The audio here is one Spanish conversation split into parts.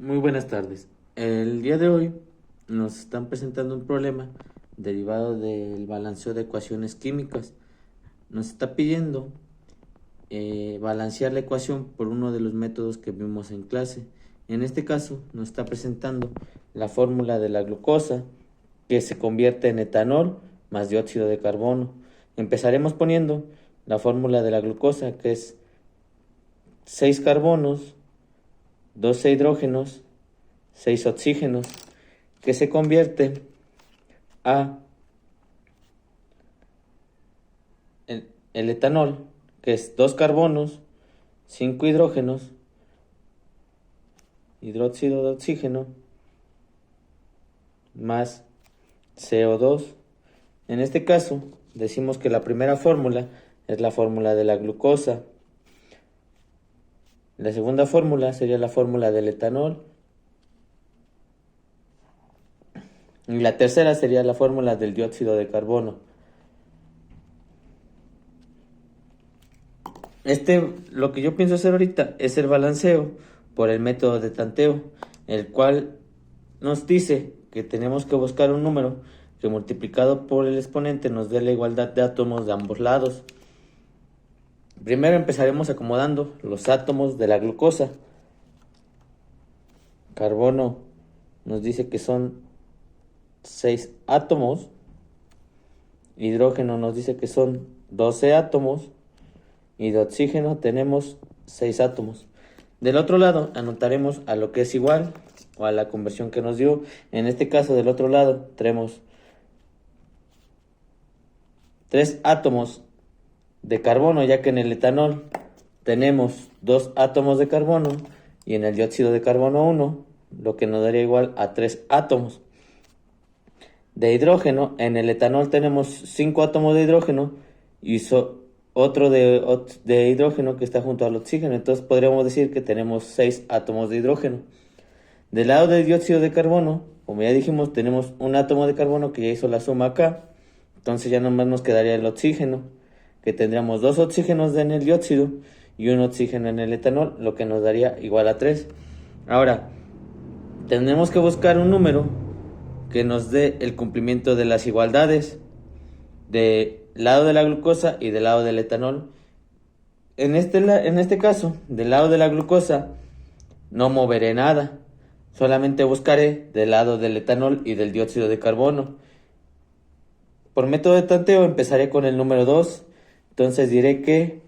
Muy buenas tardes. El día de hoy nos están presentando un problema derivado del balanceo de ecuaciones químicas. Nos está pidiendo balancear la ecuación por uno de los métodos que vimos en clase. En este caso nos está presentando la fórmula de la glucosa que se convierte en etanol más dióxido de carbono. Empezaremos poniendo la fórmula de la glucosa, que es 6 carbonos, 12 hidrógenos, 6 oxígenos, que se convierte a el etanol, que es 2 carbonos, 5 hidrógenos, hidróxido de oxígeno, más CO2. En este caso, decimos que la primera fórmula es la fórmula de la glucosa. La segunda fórmula sería la fórmula del etanol. Y la tercera sería la fórmula del dióxido de carbono. Lo que yo pienso hacer ahorita es el balanceo por el método de tanteo, el cual nos dice que tenemos que buscar un número que multiplicado por el exponente nos dé la igualdad de átomos de ambos lados. Primero empezaremos acomodando los átomos de la glucosa. Carbono nos dice que son 6 átomos. Hidrógeno nos dice que son 12 átomos. Y de oxígeno tenemos 6 átomos. Del otro lado anotaremos a lo que es igual o a la conversión que nos dio. En este caso, del otro lado tenemos 3 átomos de carbono, ya que en el etanol tenemos 2 átomos de carbono y en el dióxido de carbono 1, lo que nos daría igual a 3 átomos. De hidrógeno, en el etanol tenemos 5 átomos de hidrógeno y otro de hidrógeno que está junto al oxígeno. Entonces podríamos decir que tenemos 6 átomos de hidrógeno. Del lado del dióxido de carbono, como ya dijimos, tenemos un átomo de carbono que ya hizo la suma acá. Entonces ya nomás nos quedaría el oxígeno, que tendríamos 2 oxígenos en el dióxido y un oxígeno en el etanol, lo que nos daría igual a 3. Ahora, tenemos que buscar un número que nos dé el cumplimiento de las igualdades del lado de la glucosa y del lado del etanol. En este caso, del lado de la glucosa, no moveré nada. Solamente buscaré del lado del etanol y del dióxido de carbono. Por método de tanteo empezaré con el número 2. Entonces diré que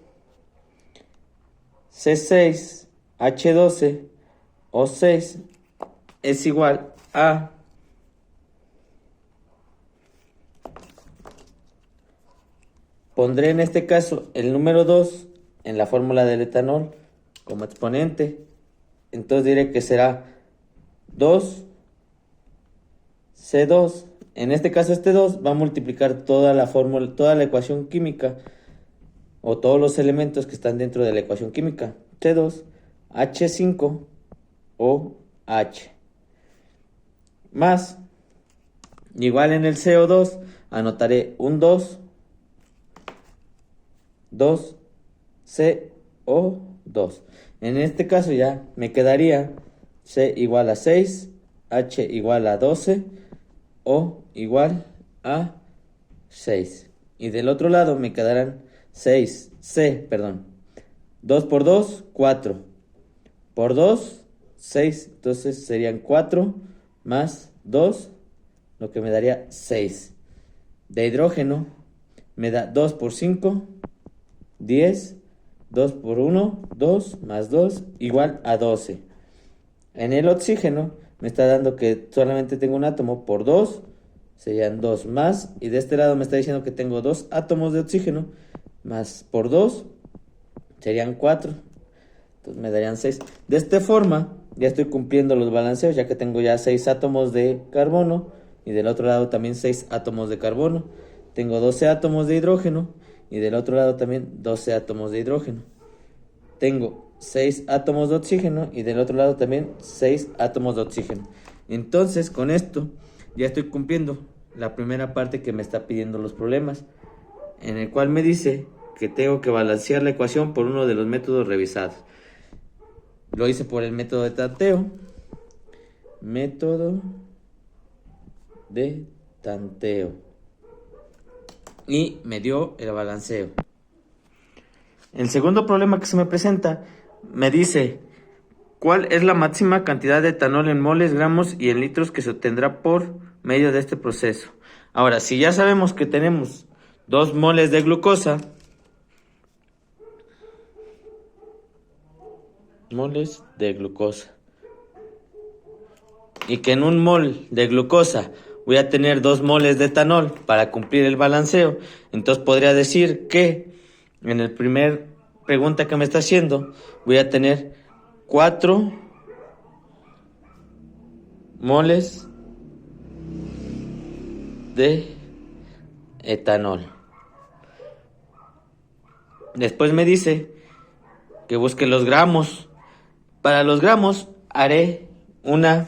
C6H12O6 es igual a pondré en este caso el número 2 en la fórmula del etanol como exponente. Entonces diré que será 2C2. En este caso este 2 va a multiplicar toda la fórmula, toda la ecuación química o todos los elementos que están dentro de la ecuación química. C2H5OH más, igual en el CO2 anotaré un 2CO2. En este caso ya me quedaría C igual a 6, H igual a 12, O igual a 6. Y del otro lado me quedarán 2 por 2, 4. Por 2, 6. Entonces serían 4 más 2, lo que me daría 6. De hidrógeno me da 2 por 5, 10. 2 por 1, 2 más 2 igual a 12. En el oxígeno me está dando que solamente tengo un átomo por 2, serían 2 más. Y de este lado me está diciendo que tengo 2 átomos de oxígeno, más por 2 serían 4. Entonces me darían 6. De esta forma ya estoy cumpliendo los balanceos, ya que tengo ya 6 átomos de carbono y del otro lado también 6 átomos de carbono. Tengo 12 átomos de hidrógeno y del otro lado también 12 átomos de hidrógeno. Tengo 6 átomos de oxígeno y del otro lado también 6 átomos de oxígeno. Entonces con esto ya estoy cumpliendo la primera parte que me está pidiendo los problemas, en el cual me dice que tengo que balancear la ecuación por uno de los métodos revisados. Lo hice por el método de tanteo. método de tanteo. Y me dio el balanceo. El segundo problema que se me presenta me dice: ¿cuál es la máxima cantidad de etanol en moles, gramos y en litros que se obtendrá por medio de este proceso? Ahora, si ya sabemos que tenemos 2 moles de glucosa, y que en un mol de glucosa voy a tener 2 moles de etanol para cumplir el balanceo, entonces podría decir que en el primer pregunta que me está haciendo voy a tener 4 moles de etanol. Después me dice que busque los gramos. Para los gramos haré una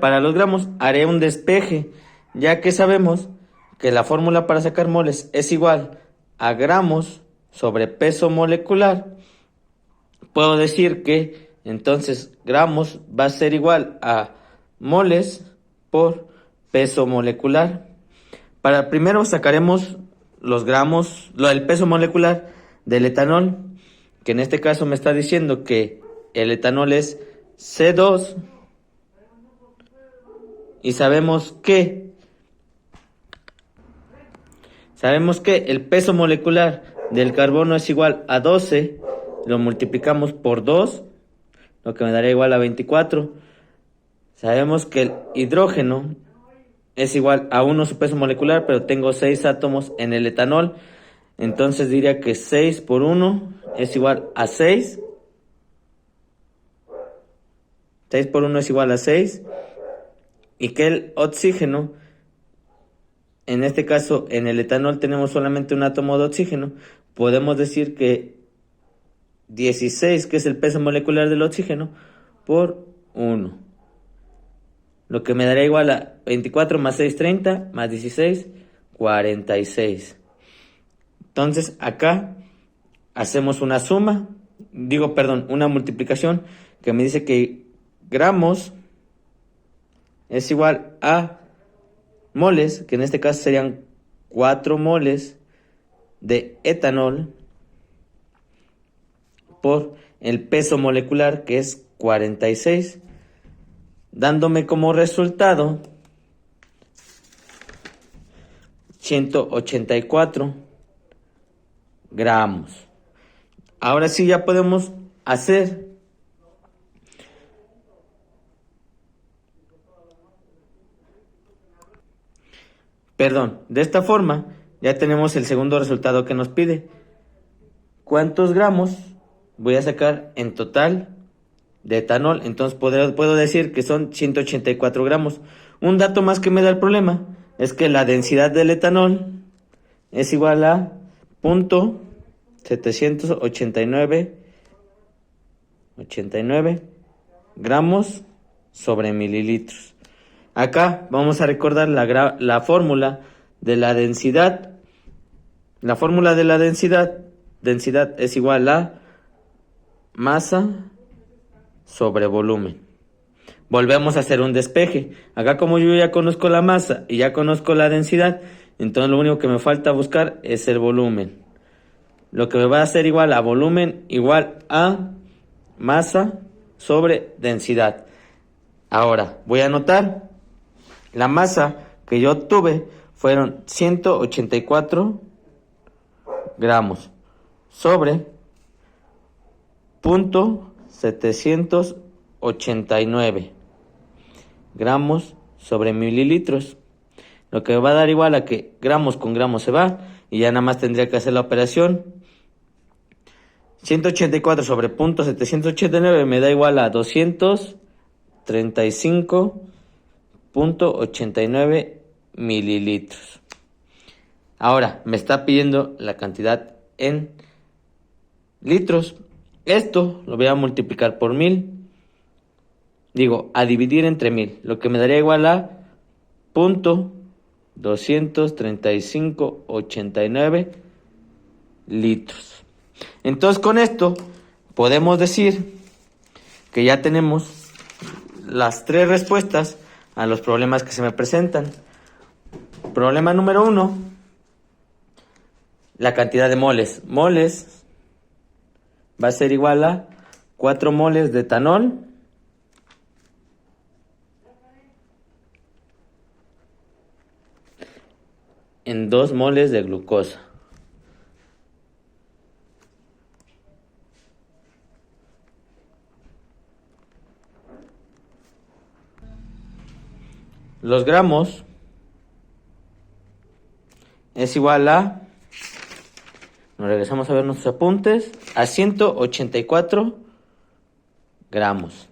para los gramos haré un despeje, ya que sabemos que la fórmula para sacar moles es igual a gramos sobre peso molecular. Puedo decir que entonces gramos va a ser igual a moles por peso molecular. Para primero sacaremos los gramos, el peso molecular del etanol, que en este caso me está diciendo que el etanol es C2, y sabemos que el peso molecular del carbono es igual a 12, lo multiplicamos por 2, lo que me daría igual a 24. Sabemos que el hidrógeno es igual a 1 su peso molecular, pero tengo 6 átomos en el etanol, entonces diría que 6 por 1 es igual a 6. 6 por 1 es igual a 6. Y que el oxígeno, en este caso en el etanol tenemos solamente un átomo de oxígeno, podemos decir que 16, que es el peso molecular del oxígeno, por 1. Lo que me daría igual a 24 más 6, 30, más 16, 46. Entonces acá hacemos una una multiplicación que me dice que gramos es igual a moles, que en este caso serían 4 moles de etanol por el peso molecular, que es 46, dándome como resultado 184 gramos. Ahora sí ya podemos hacer de esta forma ya tenemos el segundo resultado que nos pide. ¿Cuántos gramos voy a sacar en total de etanol? Entonces puedo decir que son 184 gramos. Un dato más que me da el problema es que la densidad del etanol es igual a 0.789 gramos sobre mililitros. Acá vamos a recordar la fórmula de la densidad. La fórmula de la densidad es igual a masa sobre volumen. Volvemos a hacer un despeje. Acá, como yo ya conozco la masa y ya conozco la densidad, entonces lo único que me falta buscar es el volumen. Lo que me va a hacer igual a volumen igual a masa sobre densidad. Ahora voy a anotar la masa que yo obtuve fueron 184 gramos sobre 0.789 gramos sobre mililitros, lo que me va a dar igual a que gramos con gramos se va y ya nada más tendría que hacer la operación. 184 sobre 0.789 me da igual a 235.89 mililitros. Ahora me está pidiendo la cantidad en litros. Esto lo voy a multiplicar por 1000. A dividir entre 1000, lo que me daría igual a 0.23589 litros. Entonces con esto podemos decir que ya tenemos las 3 respuestas a los problemas que se me presentan. Problema número 1, la cantidad de moles. Moles va a ser igual a 4 moles de etanol en 2 moles de glucosa. Los gramos es igual a, nos regresamos a ver nuestros apuntes, a 184 gramos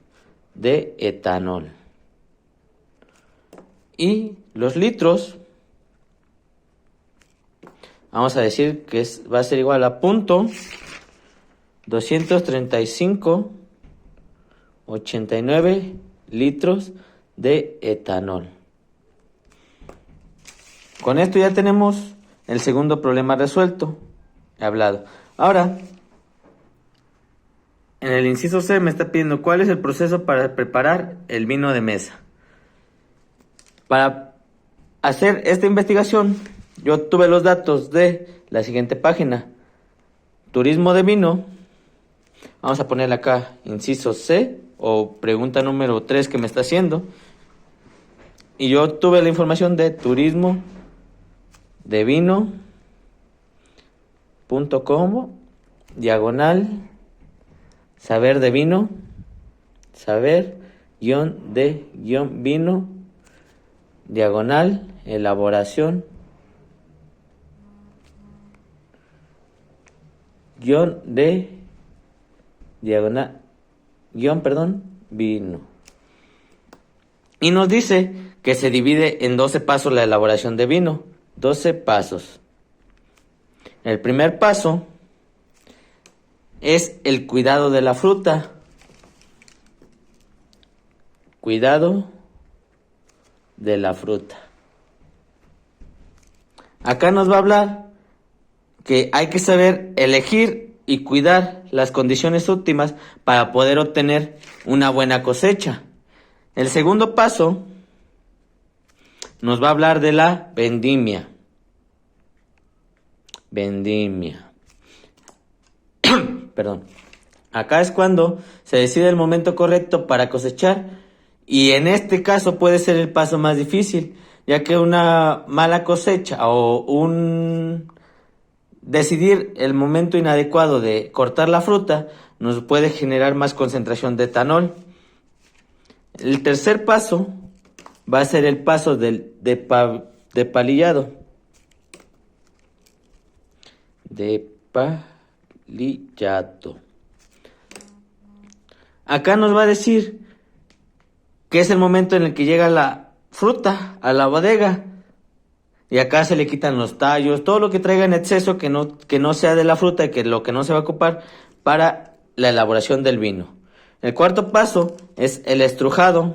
de etanol. Y los litros, vamos a decir que va a ser igual a 235,89 litros de etanol. Con esto ya tenemos el segundo problema resuelto. He hablado. Ahora, en el inciso C me está pidiendo cuál es el proceso para preparar el vino de mesa. Para hacer esta investigación, yo obtuve los datos de la siguiente página. Turismo de vino. Vamos a ponerle acá inciso C o pregunta número 3 que me está haciendo. Y yo obtuve la información de turismo de vino.com /saber de vino, saber-de-vino, elaboración, vino. Y nos dice que se divide en 12 pasos la elaboración de vino. 12 pasos. El primer paso es el cuidado de la fruta. Cuidado de la fruta. Acá nos va a hablar que hay que saber elegir y cuidar las condiciones óptimas para poder obtener una buena cosecha. El segundo paso nos va a hablar de la vendimia. Perdón. Acá es cuando se decide el momento correcto para cosechar, y en este caso puede ser el paso más difícil, ya que una mala cosecha o decidir el momento inadecuado de cortar la fruta nos puede generar más concentración de etanol. El tercer paso va a ser el paso de palillado. Acá nos va a decir que es el momento en el que llega la fruta a la bodega. Y acá se le quitan los tallos, todo lo que traiga en exceso que no sea de la fruta y que lo que no se va a ocupar para la elaboración del vino. El cuarto paso es el estrujado.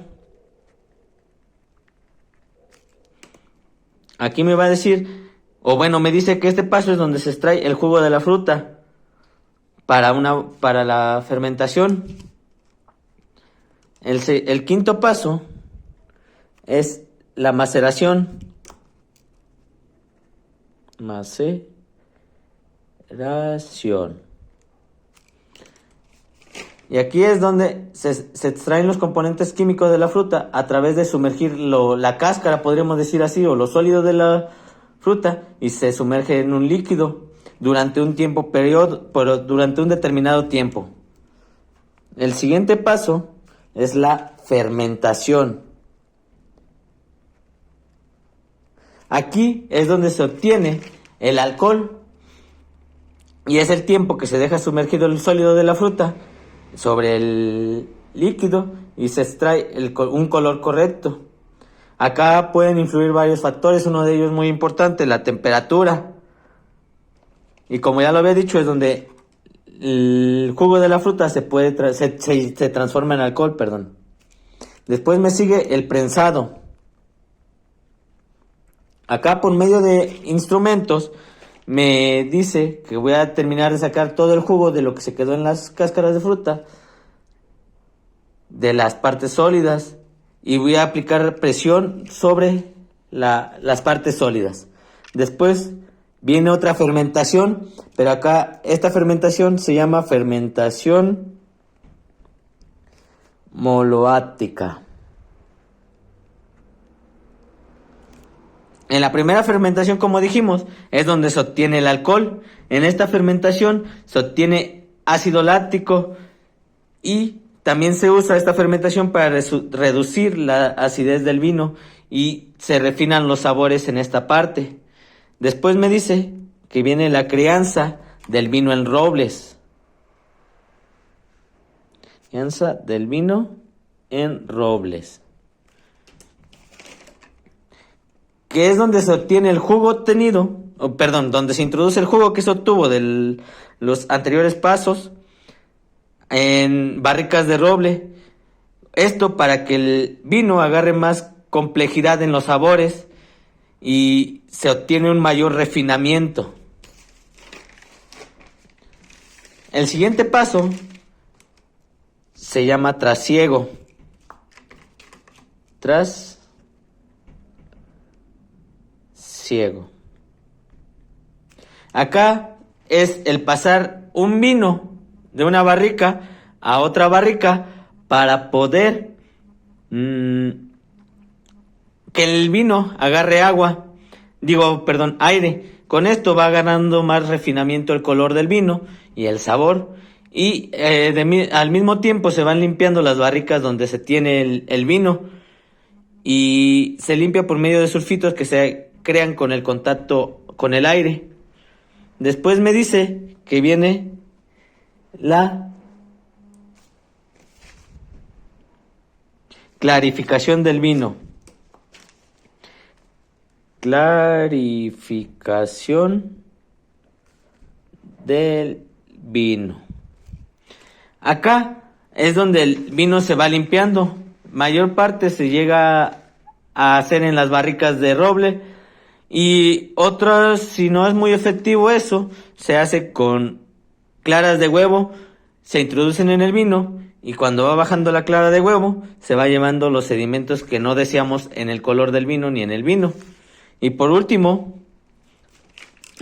Aquí me va a decir, me dice que este paso es donde se extrae el jugo de la fruta para la fermentación. El quinto paso es la maceración. Y aquí es donde se extraen los componentes químicos de la fruta a través de sumergir la cáscara, podríamos decir así, o lo sólido de la fruta, y se sumerge en un líquido durante un determinado tiempo. El siguiente paso es la fermentación. Aquí es donde se obtiene el alcohol, y es el tiempo que se deja sumergido el sólido de la fruta sobre el líquido y se extrae un color correcto. Acá pueden influir varios factores, uno de ellos muy importante, la temperatura. Y como ya lo había dicho, es donde el jugo de la fruta se transforma en alcohol, Después me sigue el prensado. Acá por medio de instrumentos me dice que voy a terminar de sacar todo el jugo de lo que se quedó en las cáscaras de fruta, de las partes sólidas, y voy a aplicar presión sobre las partes sólidas. Después viene otra fermentación, pero acá esta fermentación se llama fermentación moloática. En la primera fermentación, como dijimos, es donde se obtiene el alcohol. En esta fermentación se obtiene ácido láctico y también se usa esta fermentación para reducir la acidez del vino y se refinan los sabores en esta parte. Después me dice que viene la crianza del vino en robles. Crianza del vino en robles, que es donde se obtiene el jugo obtenido, donde se introduce el jugo que se obtuvo de los anteriores pasos en barricas de roble. Esto para que el vino agarre más complejidad en los sabores y se obtiene un mayor refinamiento. El siguiente paso se llama trasiego. Trasiego. Acá es el pasar un vino de una barrica a otra barrica para poder que el vino agarre aire. Con esto va ganando más refinamiento el color del vino y el sabor. Y al mismo tiempo se van limpiando las barricas donde se tiene el vino. Y se limpia por medio de sulfitos que se crean con el contacto con el aire. Después me dice que viene la clarificación del vino. Clarificación del vino. Acá es donde el vino se va limpiando. Mayor parte se llega a hacer en las barricas de roble y otros, si no es muy efectivo eso, se hace con claras de huevo, se introducen en el vino y cuando va bajando la clara de huevo se va llevando los sedimentos que no deseamos en el color del vino ni en el vino. Y por último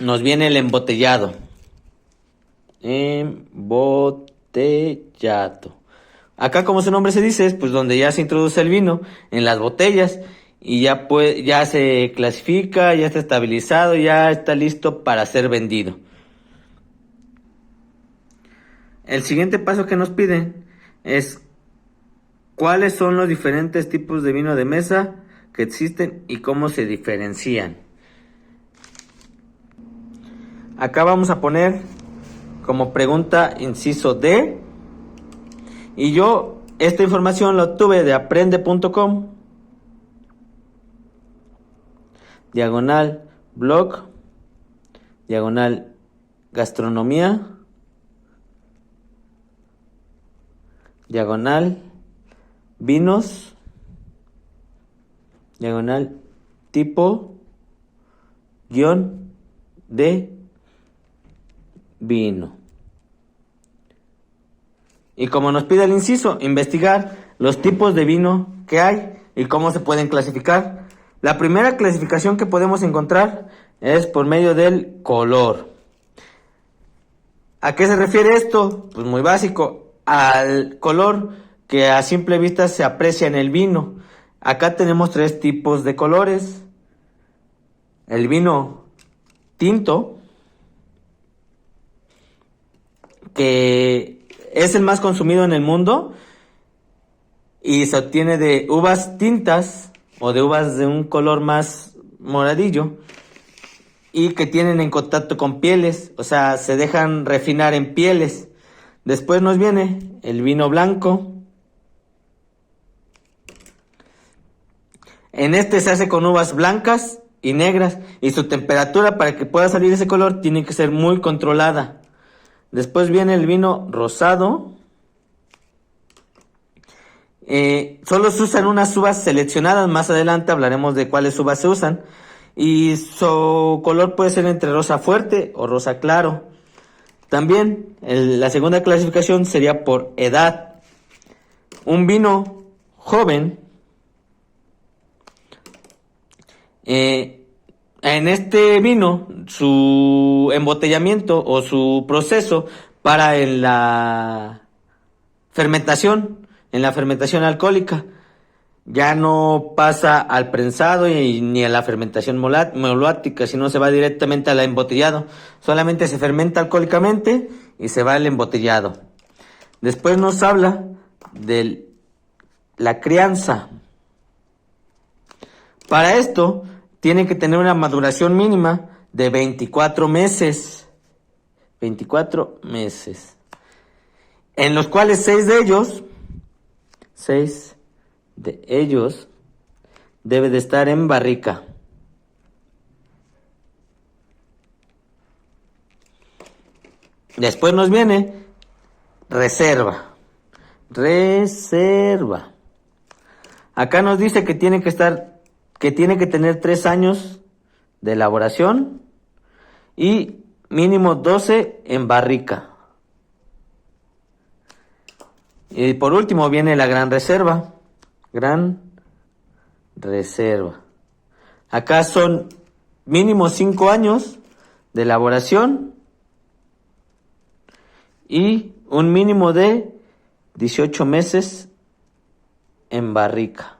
nos viene el embotellado. Embotellado. Acá, como su nombre se dice, es pues donde ya se introduce el vino en las botellas y ya se clasifica, ya está estabilizado, ya está listo para ser vendido. El siguiente paso que nos piden es cuáles son los diferentes tipos de vino de mesa que existen y cómo se diferencian. Acá vamos a poner como pregunta inciso D. Y yo esta información la obtuve de aprende.com, /blog, /gastronomía, /vinos, /tipo, _de vino. Y como nos pide el inciso, investigar los tipos de vino que hay y cómo se pueden clasificar. La primera clasificación que podemos encontrar es por medio del color. ¿A qué se refiere esto? Pues muy básico, al color que a simple vista se aprecia en el vino. Acá tenemos 3 tipos de colores. El vino tinto, que es el más consumido en el mundo y se obtiene de uvas tintas o de uvas de un color más moradillo y que tienen en contacto con pieles, o sea, se dejan refinar en pieles. Después nos viene el vino blanco. En este se hace con uvas blancas y negras y su temperatura para que pueda salir ese color tiene que ser muy controlada. Después viene el vino rosado. Solo se usan unas uvas seleccionadas. Más adelante hablaremos de cuáles uvas se usan. y su color puede ser entre rosa fuerte o rosa claro. También la segunda clasificación sería por edad. Un vino joven, en este vino, su embotellamiento o su proceso para en la fermentación alcohólica, ya no pasa al prensado ni a la fermentación moloática, sino se va directamente al embotellado. Solamente se fermenta alcohólicamente y se va al embotellado. Después nos habla de la crianza. Para esto, tiene que tener una maduración mínima de 24 meses. 24 meses. En los cuales 6 de ellos debe de estar en barrica. Después nos viene reserva. Acá nos dice que tiene que tener 3 años de elaboración y mínimo 12 en barrica. Y por último viene la gran reserva. Acá son mínimo 5 años de elaboración y un mínimo de 18 meses en barrica.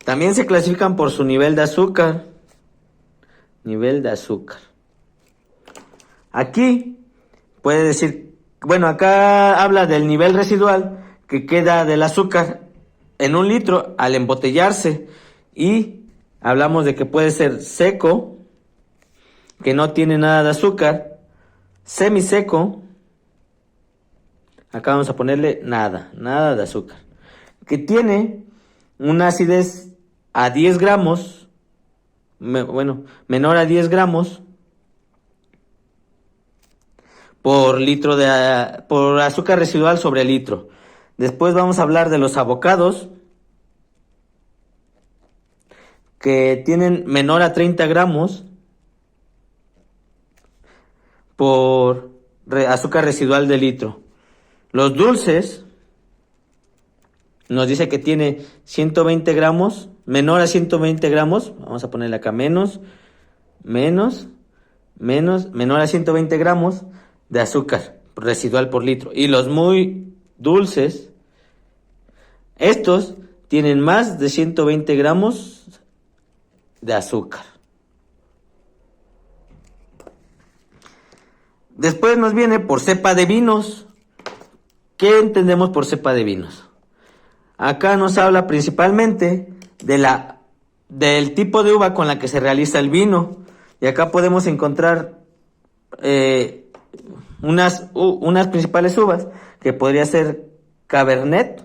También se clasifican por su nivel de azúcar. Aquí puede decir, acá habla del nivel residual que queda del azúcar en 1 litro al embotellarse, y hablamos de que puede ser seco, que no tiene nada de azúcar, semiseco, acá vamos a ponerle nada de azúcar, que tiene una acidez a 10 gramos, menor a 10 gramos por azúcar residual sobre litro. Después vamos a hablar de los avocados, que tienen menor a 30 gramos por azúcar residual de litro. Los dulces nos dice que tiene 120 gramos, menor a 120 gramos, vamos a ponerle acá menor a 120 gramos de azúcar residual por litro. Y los muy dulces, estos tienen más de 120 gramos de azúcar. Después nos viene por cepa de vinos. ¿Qué entendemos por cepa de vinos? Acá nos habla principalmente del tipo de uva con la que se realiza el vino. Y acá podemos encontrar unas principales uvas, que podría ser Cabernet.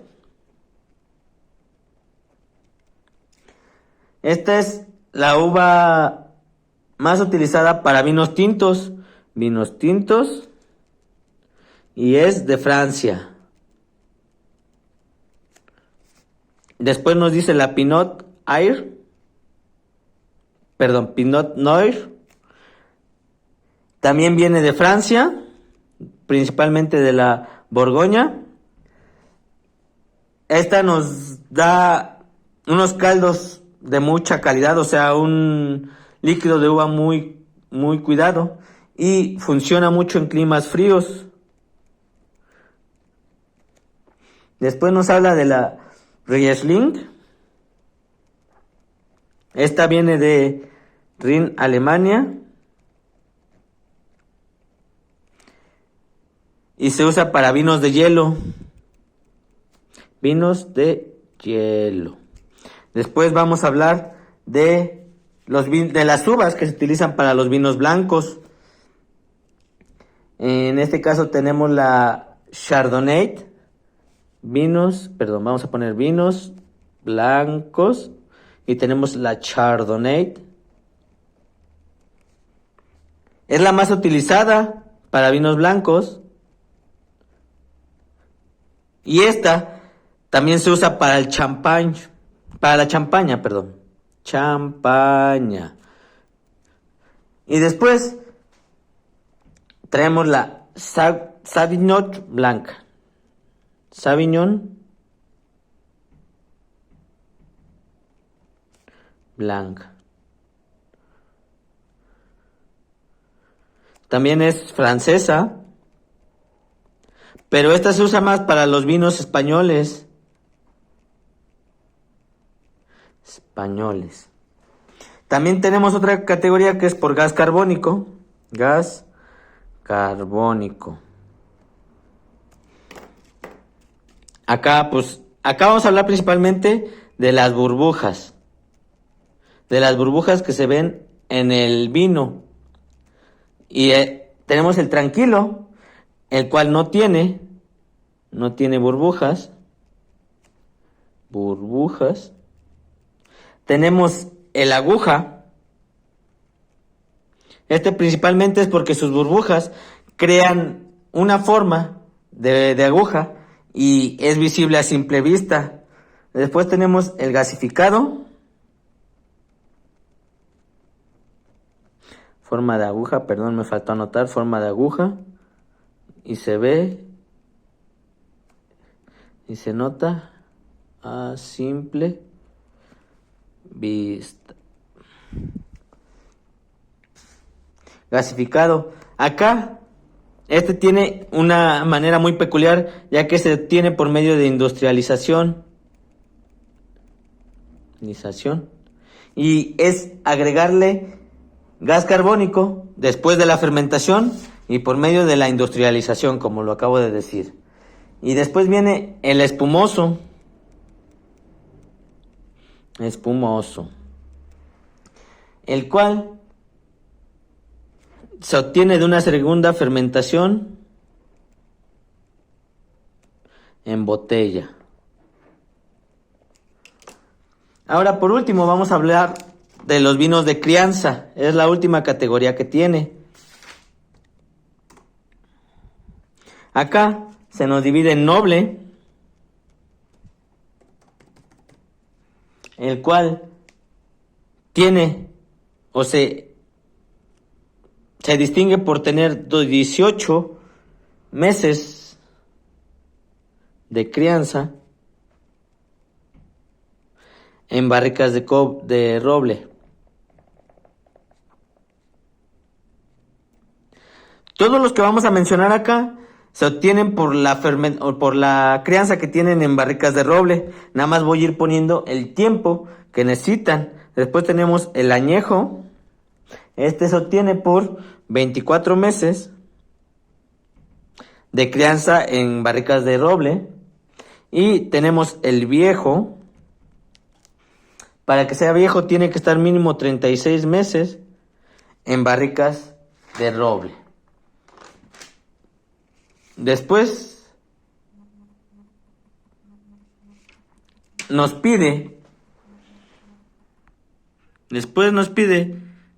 Esta es la uva más utilizada para vinos tintos, y es de Francia. Después nos dice la Pinot Noir. También viene de Francia, principalmente de la Borgoña. Esta nos da unos caldos de mucha calidad, o sea, un líquido de uva muy, muy cuidado, y funciona mucho en climas fríos. Después nos habla de la Riesling. Esta viene de Rin, Alemania, y se usa para vinos de hielo. Después vamos a hablar de las uvas que se utilizan para los vinos blancos. En este caso tenemos la Chardonnay. Vamos a poner vinos blancos. Y tenemos la Chardonnay. Es la más utilizada para vinos blancos. Y esta también se usa para el champán. para la champaña, perdón. Champaña. Y después traemos la Sauvignon blanca. Sauvignon blanca. También es francesa, pero esta se usa más para los vinos españoles. También tenemos otra categoría que es por gas carbónico. Gas carbónico. Acá vamos a hablar principalmente de las burbujas. De las burbujas que se ven en el vino. Y tenemos el tranquilo, el cual no tiene burbujas. Tenemos el aguja. Este principalmente es porque sus burbujas crean una forma de aguja y es visible a simple vista. Después tenemos el gasificado. Forma de aguja, perdón, me faltó anotar, forma de aguja. Y se ve y se nota a simple vista. Gasificado. Acá, este tiene una manera muy peculiar, ya que se obtiene por medio de industrialización. Y es agregarle gas carbónico después de la fermentación y por medio de la industrialización, como lo acabo de decir. Y después viene el espumoso. El cual se obtiene de una segunda fermentación en botella. Ahora, por último, vamos a hablar de los vinos de crianza. Es la última categoría que tiene. Acá se nos divide en noble, el cual tiene se distingue por tener 18 meses de crianza en barricas de roble. Todos los que vamos a mencionar acá se obtienen por la crianza que tienen en barricas de roble. Nada más voy a ir poniendo el tiempo que necesitan. Después tenemos el añejo. Este se obtiene por 24 meses de crianza en barricas de roble. Y tenemos el viejo. Para que sea viejo tiene que estar mínimo 36 meses en barricas de roble. Después nos pide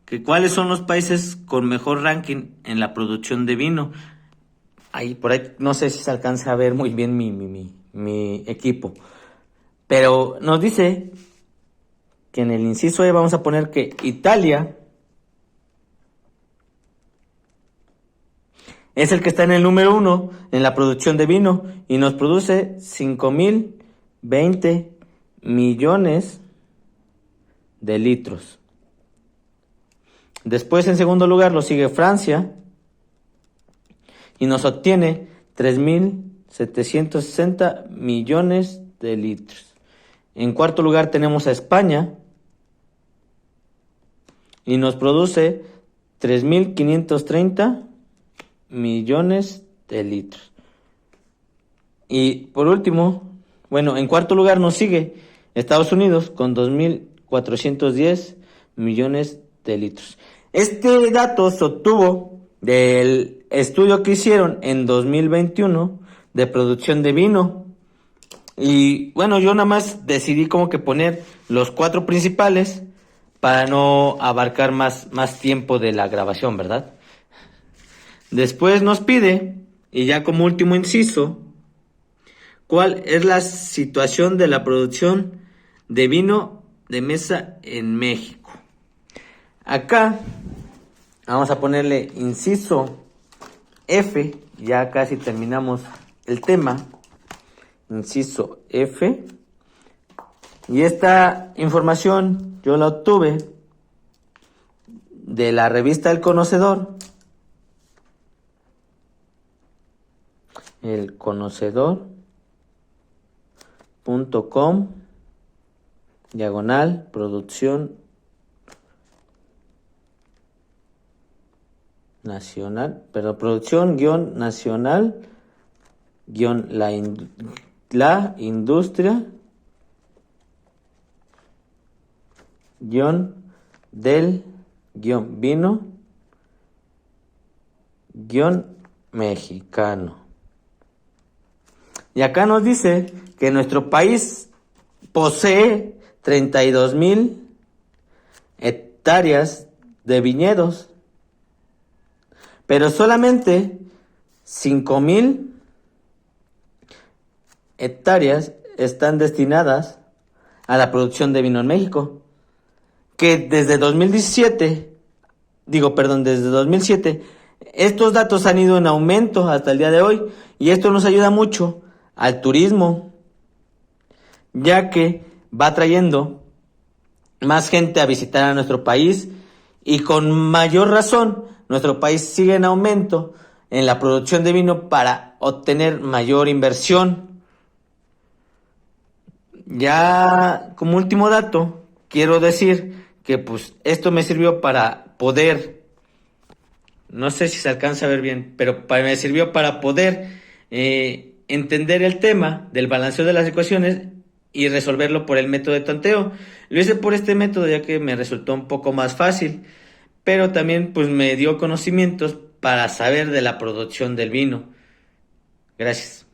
que cuáles son los países con mejor ranking en la producción de vino. Por ahí no sé si se alcanza a ver muy bien mi equipo. Pero nos dice que en el inciso E vamos a poner que Italia es el que está en el número 1 en la producción de vino y nos produce 5.020 millones de litros. Después, en segundo lugar, lo sigue Francia y nos obtiene 3.760 millones de litros. En cuarto lugar tenemos a España y nos produce 3.530 millones de litros. Y por último, en cuarto lugar nos sigue Estados Unidos con 2.410 millones de litros. Este dato se obtuvo del estudio que hicieron en 2021 de producción de vino. Y yo nada más decidí como que poner los 4 principales para no abarcar más tiempo de la grabación, ¿verdad? Después nos pide, y ya como último inciso, ¿cuál es la situación de la producción de vino de mesa en México. Acá vamos a ponerle inciso F, ya casi terminamos el tema. Inciso F. Y esta información yo la obtuve de la revista El Conocedor. elconocedor.com /producción nacional, producción nacional la industria del vino mexicano. Y acá nos dice que nuestro país posee 32,000 hectáreas de viñedos, pero solamente 5,000 hectáreas están destinadas a la producción de vino en México, que desde 2007, estos datos han ido en aumento hasta el día de hoy, y esto nos ayuda mucho al turismo, ya que va trayendo más gente a visitar a nuestro país, y con mayor razón nuestro país sigue en aumento en la producción de vino para obtener mayor inversión. Ya como último dato, quiero decir que pues esto me sirvió para poder, no sé si se alcanza a ver bien, pero me sirvió para poder entender el tema del balanceo de las ecuaciones y resolverlo por el método de tanteo. Lo hice por este método ya que me resultó un poco más fácil, pero también pues me dio conocimientos para saber de la producción del vino. Gracias.